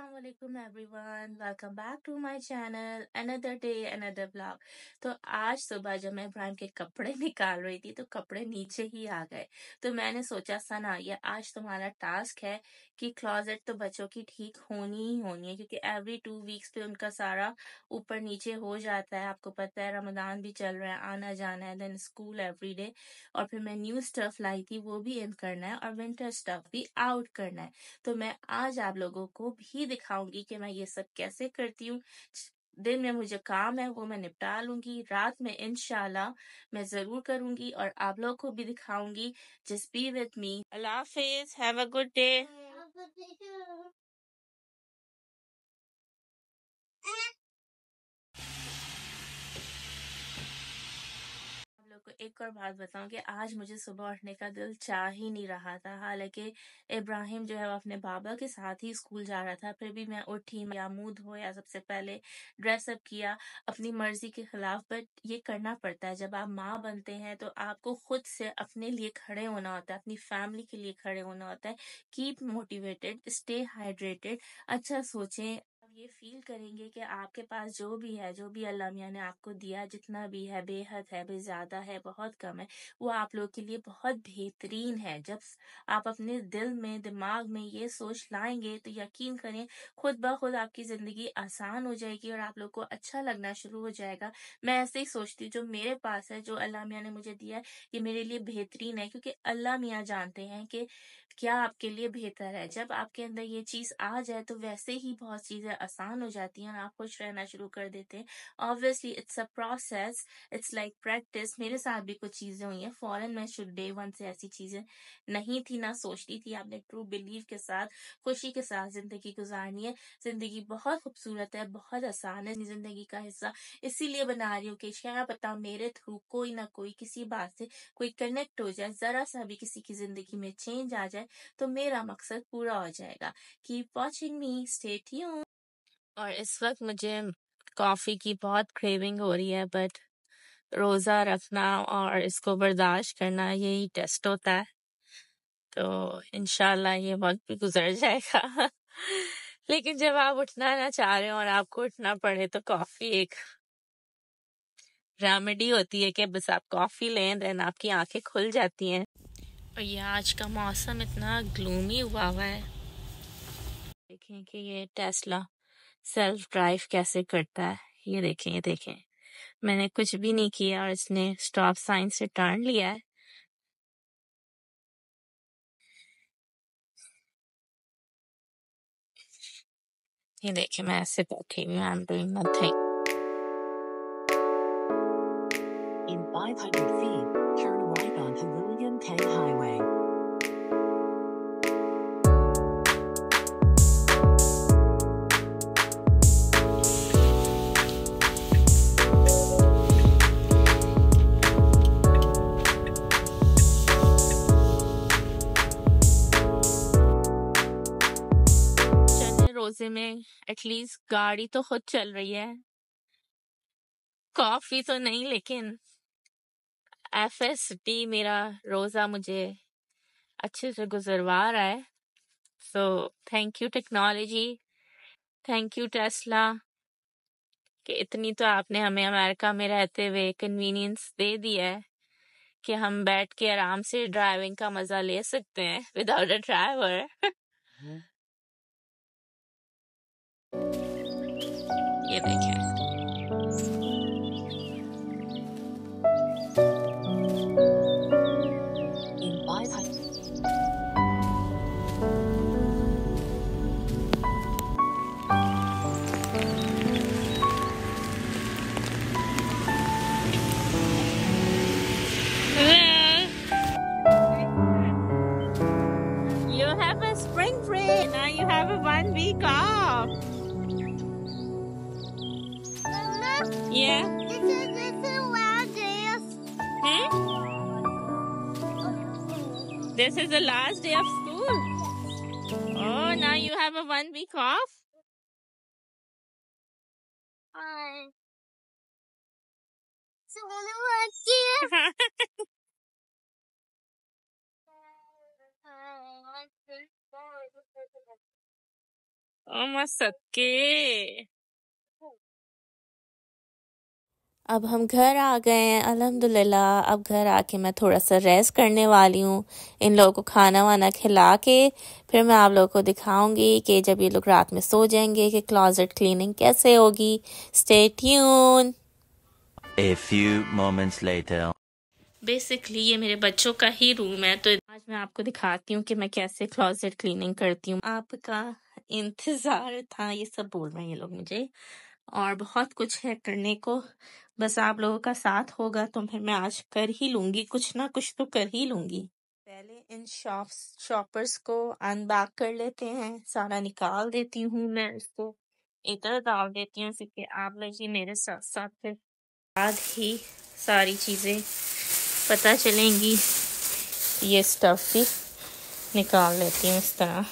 Assalamualaikum everyone, welcome back to my channel, another day another vlog। तो आज सुबह जब मैं इब्राहिम के कपड़े निकाल रही थी तो कपड़े नीचे ही आ गए। तो मैंने सोचा सना ये आज तुम्हारा टास्क है कि क्लोजेट तो बच्चों की ठीक होनी ही होनी है, क्योंकि एवरी 2 वीक्स पे उनका सारा ऊपर नीचे हो जाता है। आपको पता है रमजान भी चल रहा है, आना जाना है, देन स्कूल एवरी डे। और फिर मैं न्यू स्टफ लाई थी वो भी इन करना है और विंटर स्टफ भी आउट करना है। तो मैं आज आप लोगों को भी दिखाऊंगी कि मैं ये सब कैसे करती हूँ। दिन में मुझे काम है वो मैं निपटा लूंगी, रात में इंशाल्लाह मैं जरूर करूंगी और आप लोगों को भी दिखाऊंगी। Just be with me. Allah Hafiz, have a good day. आप लोग को एक और बात बताऊं कि आज मुझे सुबह उठने का दिल चाह ही नहीं रहा था। हालांकि इब्राहिम जो है वो अपने बाबा के साथ ही स्कूल जा रहा था, फिर भी मैं उठी, या मुंह धोया, सबसे पहले ड्रेसअप किया अपनी मर्जी के खिलाफ। बट ये करना पड़ता है, जब आप माँ बनते हैं तो आपको खुद से अपने लिए खड़े होना होता है, अपनी फैमिली के लिए खड़े होना होता है। कीप मोटिवेटेड, स्टे हाइड्रेटेड, अच्छा सोचें। आप ये फील करेंगे कि आपके पास जो भी है, जो भी अल्लाह मियाँ ने आपको दिया, जितना भी है, बेहद है, ज्यादा है, बहुत कम है, वो आप लोग के लिए बहुत बेहतरीन है। जब आप अपने दिल में, दिमाग में ये सोच लाएंगे तो यकीन करें खुद ब खुद आपकी जिंदगी आसान हो जाएगी और आप लोग को अच्छा लगना शुरू हो जाएगा। मैं ऐसे ही सोचती हूँ, जो मेरे पास है, जो अल्लाह मियाँ ने मुझे दिया है, ये मेरे लिए बेहतरीन है, क्योंकि अल्लाह मियाँ जानते हैं कि क्या आपके लिए बेहतर है। जब आपके अंदर ये चीज आ जाए तो वैसे ही बहुत चीजें आसान हो जाती हैं और आप खुश रहना शुरू कर देते हैं। Obviously it's a process, it's like practice. मेरे साथ भी कुछ चीजें हुई हैं फॉरन में, शुड डे वन से ऐसी चीजें नहीं थी, ना सोचती थी। आपने ट्रू बिलीव के साथ, खुशी के साथ जिंदगी गुजारनी है। जिंदगी बहुत खूबसूरत है, बहुत आसान है, जिंदगी का हिस्सा इसीलिए बना रही हूँ कि क्या पता मेरे थ्रू कोई ना कोई किसी बात से कोई कनेक्ट हो जाए, जरा सा भी किसी की जिंदगी में चेंज आ जाए तो मेरा मकसद पूरा हो जाएगा। कीप वॉचिंग मी, स्टे ट्यून्ड। और इस वक्त मुझे कॉफी की बहुत क्रेविंग हो रही है, बट रोजा रखना और इसको बर्दाश्त करना यही टेस्ट होता है। तो इंशाल्लाह ये वक्त भी गुजर जाएगा। लेकिन जब आप उठना ना चाह रहे हो और आपको उठना पड़े तो कॉफी एक रेमेडी होती है कि बस आप कॉफी लें, देन आपकी आंखें खुल जाती हैं। और ये आज का मौसम इतना ग्लूमी हुआ है। देखें कि ये टेस्ला सेल्फ ड्राइव कैसे करता है। ये देखें, ये देखें, मैंने कुछ भी नहीं किया और इसने स्टॉप साइन से टर्न लिया है। ये देखें, मैं ऐसे बैठी हुई हूँ, I am doing nothing. In 500 feet, turn right on William Penn Highway. रोजे में एटलीस्ट गाड़ी तो खुद चल रही है, कॉफी तो नहीं, लेकिन FSD मेरा रोजा मुझे अच्छे से गुजरवा रहा है। So thank you technology, thank you Tesla, कि इतनी तो आपने हमें अमेरिका में रहते हुए कन्वीनियंस दे दिया है कि हम बैठ के आराम से ड्राइविंग का मजा ले सकते हैं विदाउट अ ड्राइवर। ये देखें, you have a spring break, now you have a 1 week off. Mama, Yeah. this is the last day of This is the last day of school. Oh, now you have a 1 week off. So what ओ मसक्के। अब हम घर आ गए हैं अल्हम्दुलिल्लाह। अब घर आके मैं थोड़ा सा रेस्ट करने वाली हूँ। इन लोगों को खाना वाना खिला के फिर मैं आप लोगों को दिखाऊंगी कि जब ये लोग रात में सो जाएंगे कि क्लोजेट क्लीनिंग कैसे होगी। Stay tune. A few moments later. Basically ये मेरे बच्चों का ही रूम है, तो आज मैं आपको दिखाती हूँ कि मैं कैसे क्लोजेट क्लीनिंग करती हूँ। आपका इंतजार था, ये सब बोल रहे हैं ये लोग मुझे, और बहुत कुछ है करने को। बस आप लोगों का साथ होगा तो फिर मैं आज कर ही लूंगी, कुछ ना कुछ तो कर ही लूंगी। पहले इन शॉपर्स को अनबैक कर लेते हैं, सारा निकाल देती हूँ मैं, इसको इधर डाल देती हूँ क्योंकि आप लोग ही मेरे साथ साथ फिर बाद ही सारी चीजें पता चलेंगी। ये स्टफ भी निकाल लेती हूँ इस तरह,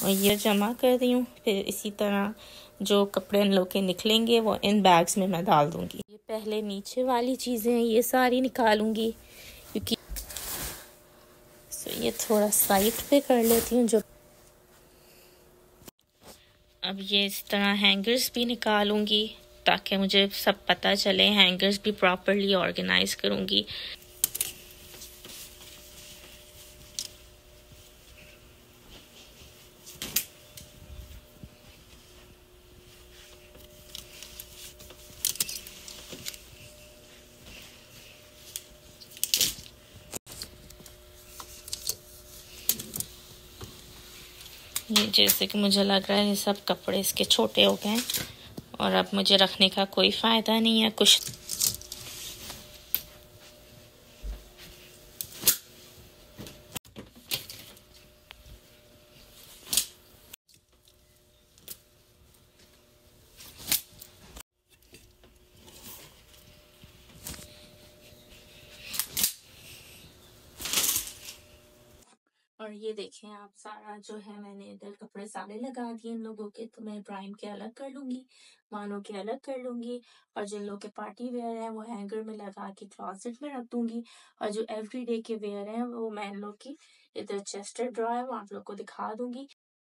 और ये जमा कर दी हूँ। फिर इसी तरह जो कपड़े इन लोग के निकलेंगे वो इन बैग्स में मैं डाल दूंगी। ये पहले नीचे वाली चीजें ये सारी निकालूंगी क्योंकि ये थोड़ा साइड पे कर लेती हूँ। जो अब ये इस तरह हैंगर्स भी निकालूंगी ताकि मुझे सब पता चले। हैंगर्स भी प्रॉपरली ऑर्गेनाइज करूंगी। ये जैसे कि मुझे लग रहा है ये सब कपड़े इसके छोटे हो गए और अब मुझे रखने का कोई फायदा नहीं है कुछ। और ये देखें आप, सारा जो है मैंने इधर कपड़े सारे लगा दिए इन लोगों के, तो मैं इब्राहिम के अलग कर लूंगी, मानो के अलग कर लूंगी, और जिन लोग के पार्टी वेयर है वो हैंगर में लगा के क्लोजेट में रख दूंगी, और जो एवरीडे के वेयर है वो मैं इन लोग की इधर चेस्टर ड्रॉयर वो आप लोग को दिखा दूंगी।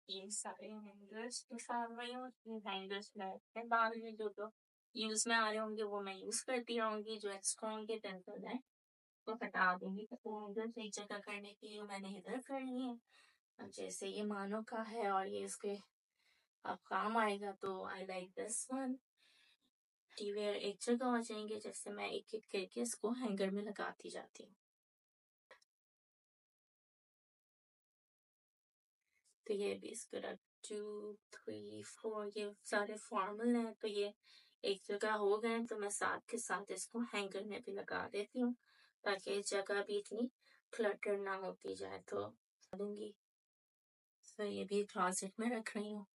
ये सारे हैंगर्स निकाल रही हूँ। हैंगर्स में डाल रही, जो यूज में आ रहे होंगे वो मैं यूज करती रहूंगी, जो एक्स्ट्रा होंगे टेंशन है तो हटा दूंगी। तो हैंगर्स एक जगह करने के लिए मैंने इधर कर लिए हैं। अब जैसे ये मानो का है और ये इसके अब काम आएगा, तो आई लाइक दिस वन। टीवेयर एक जगह हो जाएंगे, जैसे मैं एक एक करके इसको हैंगर में लगाती जाती हूँ। तो ये भी इसको रख 2 3 4 ये सारे फॉर्मल हैं, तो ये एक जगह हो गए, तो मैं साथ के साथ इसको हैंगर में भी लगा देती हूँ ताकि जगह भी इतनी क्लटर ना होती जाए। तो दूंगी, तो ये भी क्लोजेट में रख रही हूँ।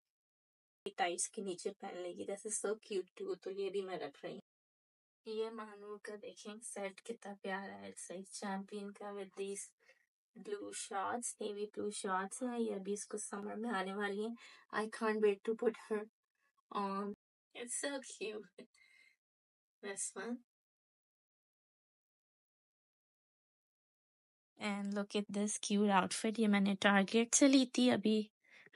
टाइट्स के नीचे पहन लेगी, this is so cute too, तो ये भी मैं रख रही हूँ। ये मानो का देखें सेट कितना प्यारा है, सही चैंपियन का with this blue shorts, navy blue shorts है। ये अभी इसको समर में आने वाली है। I can't wait to put her on, it's so cute. This one and look at this cute outfit, ये मैंने टारगेट से ली थी अभी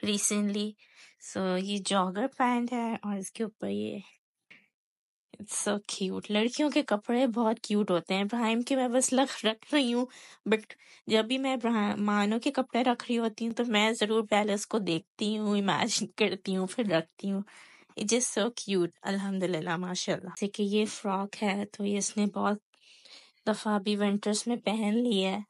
रिसेंटली। सो ये जॉगर पैंट है और इसके ऊपर ये सो क्यूट। लड़कियों के कपड़े बहुत क्यूट होते हैं। इब्राहिम के मैं बस रख रही हूँ, बट जब भी मैं मानो के कपड़े रख रही होती हूँ तो मैं जरूर पहले उसको देखती हूँ, इमेजिन करती हूँ, फिर रखती हूँ। इट जस्ट सो क्यूट, अल्हम्दुलिल्लाह माशाल्लाह। जैसे कि ये फ्रॉक है, तो ये इसने बहुत दफा अभी विंटर्स में पहन ली है,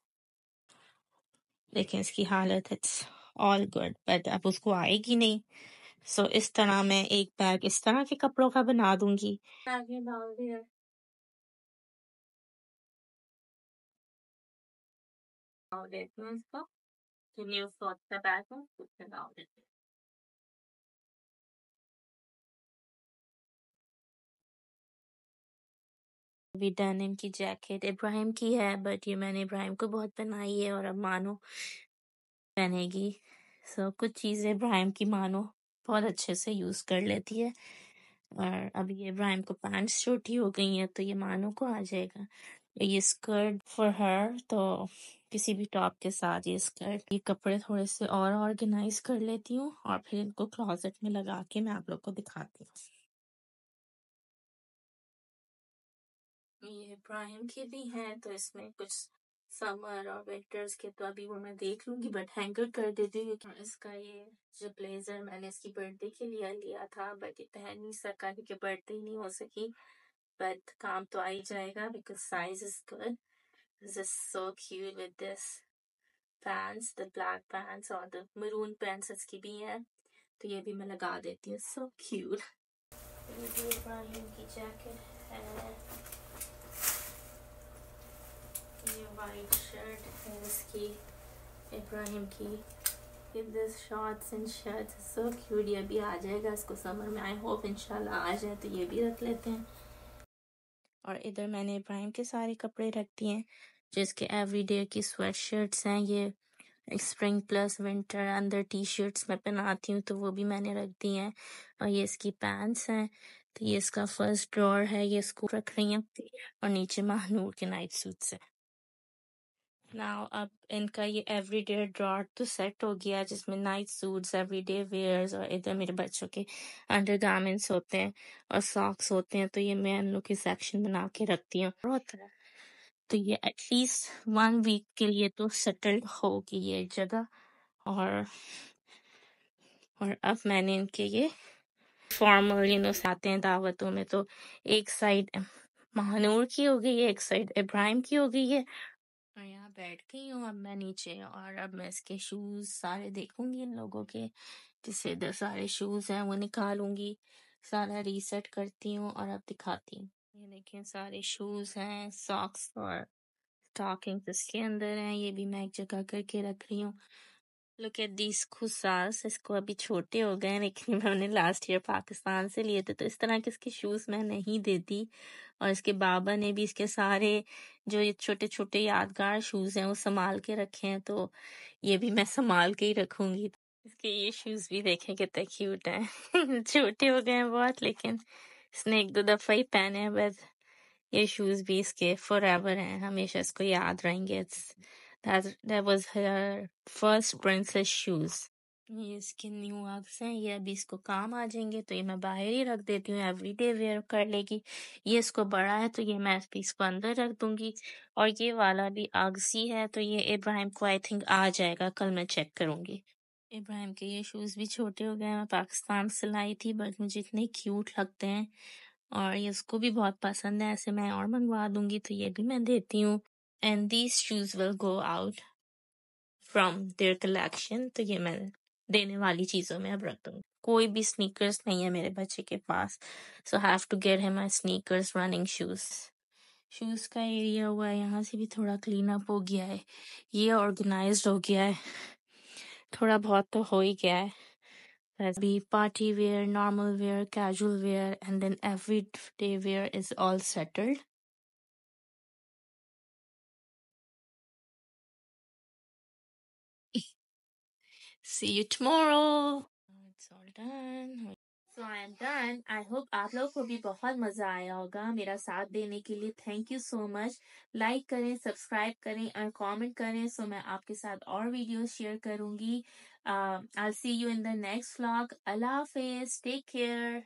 लेकिन इसकी हालत इट्स ऑल गुड, बट अब उसको आएगी नहीं। सो इस तरह मैं एक बैग इस तरह के कपड़ों का बना दूंगी। बैग में डाल दिया, डाल देती हूँ इसको। न्यू फ्रॉक का बैग है, उसमें डाल देती हूँ। अभी डेनिम की जैकेट इब्राहिम की है, बट ये मैंने इब्राहिम को बहुत पहनाई है और अब मानो पहनेगी। सो कुछ चीजें इब्राहिम की मानो बहुत अच्छे से यूज कर लेती है, और अब ये इब्राहिम को पैंट्स छोटी हो गई हैं तो ये मानो को आ जाएगा। ये स्कर्ट फॉर हर, तो किसी भी टॉप के साथ ये स्कर्ट। ये कपड़े थोड़े से और ऑर्गेनाइज कर लेती हूँ और फिर इनको क्लोजेट में लगा के मैं आप लोग को दिखाती हूँ। ये इब्राहिम के भी हैं, तो इसमें कुछ समर और विंटर्स के तो अभी वो मैं देख लूंगी, बट हैंगर कर देती हूँ। इसका ये जो ब्लेजर मैंने इसकी बर्थडे के लिए लिया था, बट ये पहन नहीं सका क्योंकि बर्थडे नहीं हो सकी, बट काम तो आ ही जाएगा because size is good. This is so cute with this pants, the black pants और द मरून पैंट्स इसकी भी हैं, तो ये भी मैं लगा देती हूँ। So cute. ये भी इब्राहिम की जैकेट है, ये वाइट शर्ट है इसकी इब्राहिम की, this shorts and shirts so cute. ये भी आ जाएगा इसको समर में, आई होप इंशाल्लाह आ जाए, तो ये भी रख लेते हैं। और इधर मैंने इब्राहिम के सारे कपड़े रख दिए हैं, जिसके एवरीडे की स्वेट शर्ट्स हैं, ये स्प्रिंग प्लस विंटर अंदर टी शर्ट्स मैं पहनाती हूँ, तो वो भी मैंने रख दी हैं। और ये इसकी पैंट्स हैं, तो ये इसका फर्स्ट ड्रॉर है, ये इसको रख रही हैं, और नीचे महानूर के नाइट सूट्स हैं। नाउ अब इनका ये एवरीडे ड्रॉर तो सेट हो गया, जिसमें नाइट सूट्स, एवरीडे वेयर्स, और इधर मेरे बच्चों के अंडरगारमेंट्स होते हैं और सॉक्स होते हैं, तो ये मैं इन लोग की सेक्शन बना के रखती हूँ। होता है तो ये एटलीस्ट 1 वीक के लिए तो सेटल्ड होगी ये जगह। और अब मैंने इनके ये फॉर्मल आते हैं दावतों में, तो एक साइड महानूर की हो गई है, एक साइड इब्राहिम की हो गई है, और यहाँ बैठ गई हूँ अब मैं नीचे। और अब मैं इसके शूज सारे देखूंगी इन लोगों के, जिससे इधर सारे शूज हैं वो निकालूंगी, सारा रीसेट करती हूँ और अब दिखाती हूँ। ये देखिए सारे शूज हैं, सॉक्स और स्टॉकिंग्स इसके अंदर हैं, ये भी मैं एक जगह करके रख रही हूँ। लुक एट दीस खुसास, इसको अभी छोटे हो गए, लेकिन मैंने लास्ट ईयर पाकिस्तान से लिए थे, तो इस तरह के इसके शूज मैं नहीं देती। और इसके बाबा ने भी इसके सारे जो ये छोटे छोटे यादगार शूज हैं वो संभाल के रखे हैं, तो ये भी मैं संभाल के ही रखूंगी। इसके ये शूज भी देखें कितने क्यूट हैं छोटे हो गए हैं बहुत, लेकिन इसने 1-2 दफा ही पहने हैं, बस ये शूज भी इसके फॉरएवर हैं, हमेशा इसको याद रहेंगे। That was her first princess shoes. ये इसके न्यू अग्स हैं, ये अभी इसको काम आ जाएंगे, तो ये मैं बाहर ही रख देती हूँ, एवरीडे वेयर कर लेगी। ये इसको बड़ा है, तो ये मैं इसको अंदर रख दूंगी। और ये वाला भी अग्स ही है, तो ये इब्राहिम को आई थिंक आ जाएगा, कल मैं चेक करूंगी। इब्राहिम के ये शूज भी छोटे हो गए हैं, मैं पाकिस्तान से लाई थी, बट मुझे इतने क्यूट लगते हैं और ये उसको भी बहुत पसंद है, ऐसे मैं और मंगवा दूंगी, तो ये भी मैं देती हूँ। And these shoes will go out from there collection, तो ये मैं देने वाली चीजों में अब रख दूंगी। कोई भी स्नीकर्स नहीं है मेरे बच्चे के पास, so have to get him my sneakers running shoes. Shoes का एरिया हुआ है, यहाँ से भी थोड़ा क्लीन अप हो गया है, ये ऑर्गेनाइज्ड हो गया है, थोड़ा बहुत तो हो ही गया है। Be party wear, normal wear, casual wear, and then everyday wear is all settled. See you tomorrow. It's all done. So I am done. I hope आप लोगों को भी बहुत मजा आया होगा मेरा साथ देने के लिए। Thank you so much. Like करें, सब्सक्राइब करें और कमेंट करें, सो मैं आपके साथ और वीडियोस शेयर करूंगी। I'll see you in the next vlog. Allah Hafiz. Take care.